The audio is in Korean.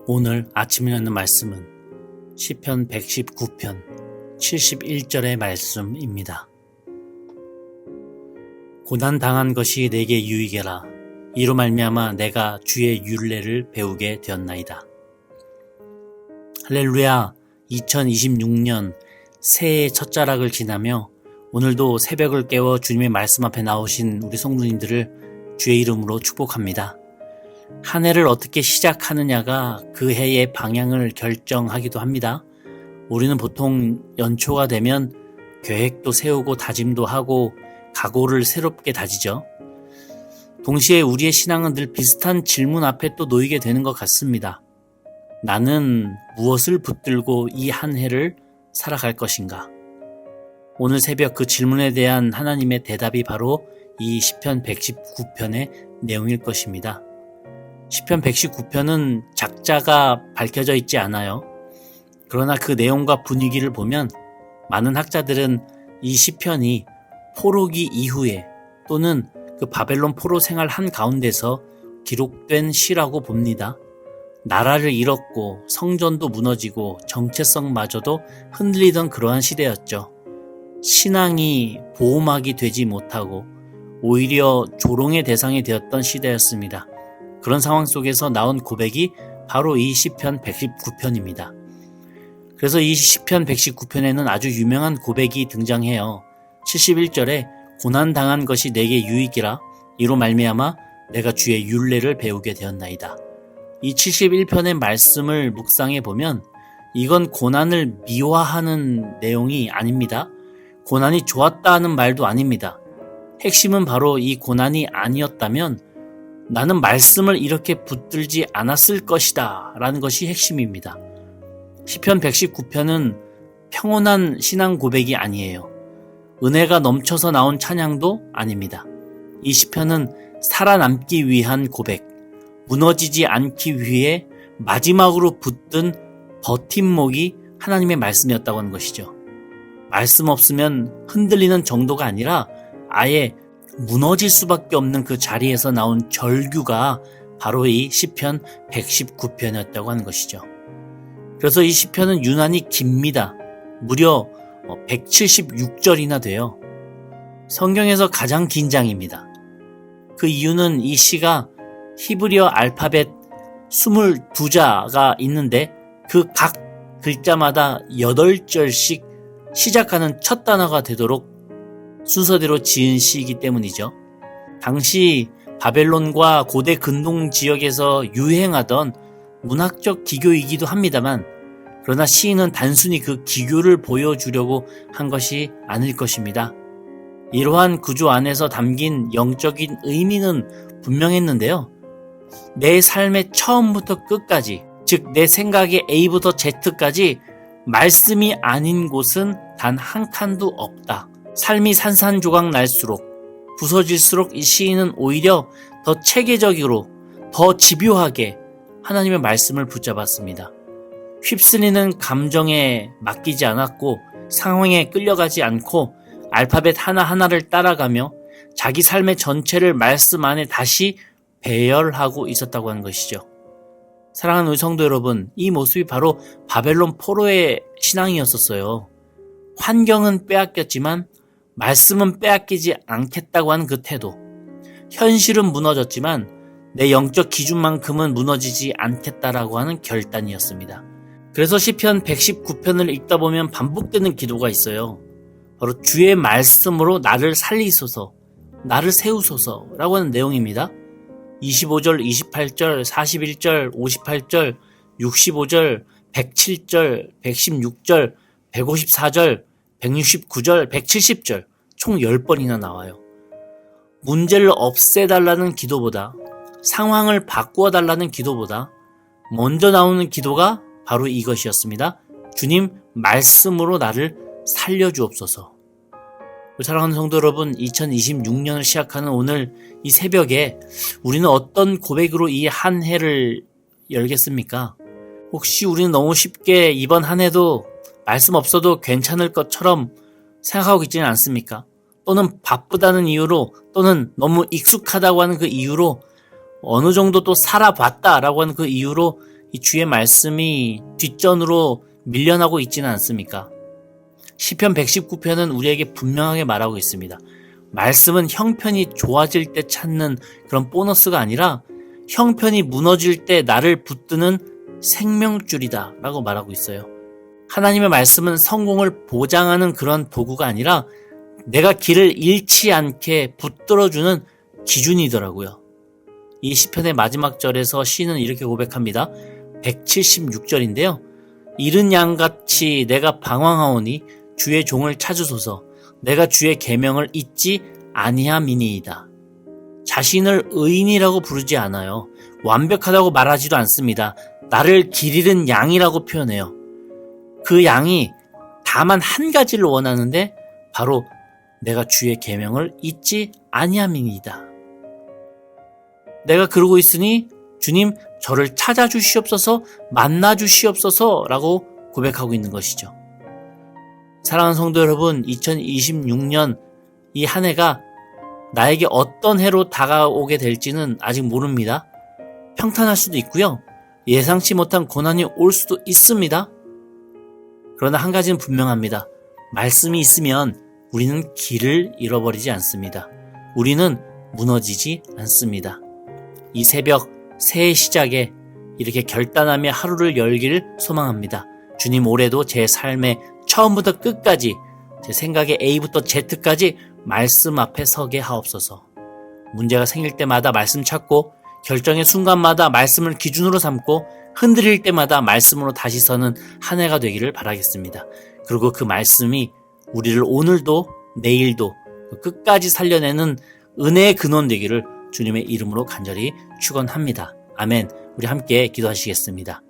오늘 아침에 읽는 말씀은 시편 119편 71절의 말씀입니다. 고난당한 것이 내게 유익이라. 이로 말미암아 내가 주의 율례를 배우게 되었나이다. 할렐루야. 2026년 새해의 첫자락을 지나며 오늘도 새벽을 깨워 주님의 말씀 앞에 나오신 우리 성도님들을 주의 이름으로 축복합니다. 한 해를 어떻게 시작하느냐가 그 해의 방향을 결정하기도 합니다. 우리는 보통 연초가 되면 계획도 세우고 다짐도 하고 각오를 새롭게 다지죠. 동시에 우리의 신앙은 늘 비슷한 질문 앞에 또 놓이게 되는 것 같습니다. 나는 무엇을 붙들고 이 한 해를 살아갈 것인가? 오늘 새벽 그 질문에 대한 하나님의 대답이 바로 이 시편 119편의 내용일 것입니다. 시편 119편은 작자가 밝혀져 있지 않아요. 그러나 그 내용과 분위기를 보면 많은 학자들은 이 시편이 포로기 이후에 또는 그 바벨론 포로 생활 한가운데서 기록된 시라고 봅니다. 나라를 잃었고 성전도 무너지고 정체성마저도 흔들리던 그러한 시대였죠. 신앙이 보호막이 되지 못하고 오히려 조롱의 대상이 되었던 시대였습니다. 그런 상황 속에서 나온 고백이 바로 이 시편 119편입니다. 그래서 이 시편 119편에는 아주 유명한 고백이 등장해요. 71절에 고난당한 것이 내게 유익이라. 이로 말미암아 내가 주의 율례를 배우게 되었나이다. 이 71편의 말씀을 묵상해 보면 이건 고난을 미화하는 내용이 아닙니다. 고난이 좋았다 하는 말도 아닙니다. 핵심은 바로 이 고난이 아니었다면 나는 말씀을 이렇게 붙들지 않았을 것이다 라는 것이 핵심입니다. 시편 119편은 평온한 신앙 고백이 아니에요. 은혜가 넘쳐서 나온 찬양도 아닙니다. 이 시편은 살아남기 위한 고백, 무너지지 않기 위해 마지막으로 붙든 버팀목이 하나님의 말씀이었다고 하는 것이죠. 말씀 없으면 흔들리는 정도가 아니라 아예 무너질 수밖에 없는 그 자리에서 나온 절규가 바로 이 시편 119편이었다고 하는 것이죠. 그래서 이 시편은 유난히 깁니다. 무려 176절이나 돼요. 성경에서 가장 긴 장입니다. 그 이유는 이 시가 히브리어 알파벳 22자가 있는데 그 각 글자마다 8절씩 시작하는 첫 단어가 되도록 순서대로 지은 시이기 때문이죠. 당시 바벨론과 고대 근동 지역에서 유행하던 문학적 기교이기도 합니다만 그러나 시인은 단순히 그 기교를 보여주려고 한 것이 아닐 것입니다. 이러한 구조 안에서 담긴 영적인 의미는 분명했는데요. 내 삶의 처음부터 끝까지, 즉 내 생각의 A부터 Z까지 말씀이 아닌 곳은 단 한 칸도 없다. 삶이 산산조각 날수록 부서질수록 이 시인은 오히려 더 체계적으로 더 집요하게 하나님의 말씀을 붙잡았습니다. 휩쓸리는 감정에 맡기지 않았고 상황에 끌려가지 않고 알파벳 하나하나를 따라가며 자기 삶의 전체를 말씀 안에 다시 배열하고 있었다고 하는 것이죠. 사랑하는 우리 성도 여러분, 이 모습이 바로 바벨론 포로의 신앙이었었어요. 환경은 빼앗겼지만 말씀은 빼앗기지 않겠다고 하는 그 태도. 현실은 무너졌지만 내 영적 기준만큼은 무너지지 않겠다라고 하는 결단이었습니다. 그래서 시편 119편을 읽다 보면 반복되는 기도가 있어요. 바로 주의 말씀으로 나를 살리소서, 나를 세우소서라고 하는 내용입니다. 25절, 28절, 41절, 58절, 65절, 107절, 116절, 154절, 169절, 170절 총 10번이나 나와요. 문제를 없애달라는 기도보다 상황을 바꾸어 달라는 기도보다 먼저 나오는 기도가 바로 이것이었습니다. 주님, 말씀으로 나를 살려주옵소서. 사랑하는 성도 여러분, 2026년을 시작하는 오늘 이 새벽에 우리는 어떤 고백으로 이 한 해를 열겠습니까? 혹시 우리는 너무 쉽게 이번 한 해도 말씀 없어도 괜찮을 것처럼 생각하고 있지는 않습니까? 또는 바쁘다는 이유로 또는 너무 익숙하다고 하는 그 이유로 어느 정도 또 살아봤다라고 하는 그 이유로 이 주의 말씀이 뒷전으로 밀려나고 있지는 않습니까? 시편 119편은 우리에게 분명하게 말하고 있습니다. 말씀은 형편이 좋아질 때 찾는 그런 보너스가 아니라 형편이 무너질 때 나를 붙드는 생명줄이다 라고 말하고 있어요. 하나님의 말씀은 성공을 보장하는 그런 도구가 아니라 내가 길을 잃지 않게 붙들어주는 기준이더라고요. 이 시편의 마지막 절에서 시인은 이렇게 고백합니다. 176절인데요. 이른 양같이 내가 방황하오니 주의 종을 찾으소서. 내가 주의 계명을 잊지 아니함이니이다. 자신을 의인이라고 부르지 않아요. 완벽하다고 말하지도 않습니다. 나를 길 잃은 양이라고 표현해요. 그 양이 다만 한 가지를 원하는데 바로 내가 주의 계명을 잊지 아니함이니이다. 내가 그러고 있으니 주님 저를 찾아주시옵소서, 만나주시옵소서 라고 고백하고 있는 것이죠. 사랑하는 성도 여러분, 2026년 이 한 해가 나에게 어떤 해로 다가오게 될지는 아직 모릅니다. 평탄할 수도 있고요. 예상치 못한 고난이 올 수도 있습니다. 그러나 한 가지는 분명합니다. 말씀이 있으면 우리는 길을 잃어버리지 않습니다. 우리는 무너지지 않습니다. 이 새벽 새해 시작에 이렇게 결단하며 하루를 열기를 소망합니다. 주님, 올해도 제 삶의 처음부터 끝까지 제 생각의 A부터 Z까지 말씀 앞에 서게 하옵소서. 문제가 생길 때마다 말씀 찾고 결정의 순간마다 말씀을 기준으로 삼고 흔들릴 때마다 말씀으로 다시 서는 한 해가 되기를 바라겠습니다. 그리고 그 말씀이 우리를 오늘도 내일도 끝까지 살려내는 은혜의 근원 되기를 주님의 이름으로 간절히 축원합니다. 아멘. 우리 함께 기도하시겠습니다.